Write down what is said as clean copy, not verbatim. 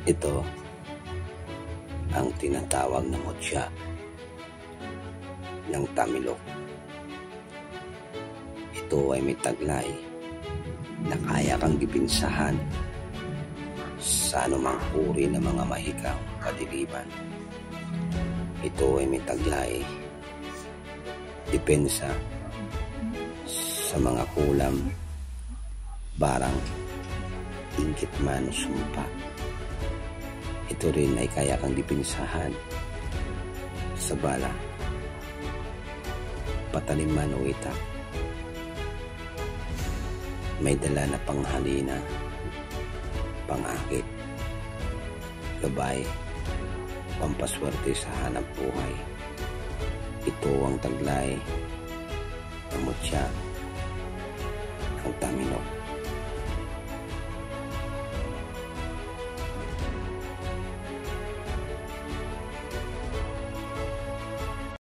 Ito ang tinatawag na mutya ng Tamilok. Ito ay may taglay na kaya kang dipinsahan sa anumang uri ng mga mahikang kadiliman. Ito ay may taglay depensa sa mga kulam, barang, inggit man, sumpa. Ito rin ay kaya kang dipinsahan sa bala, patalim man o itak. May dala na panghalina, pangakit, gabay, pampaswerte sa hanap buhay. Ito ang taglay ng mutya ng Tamilok.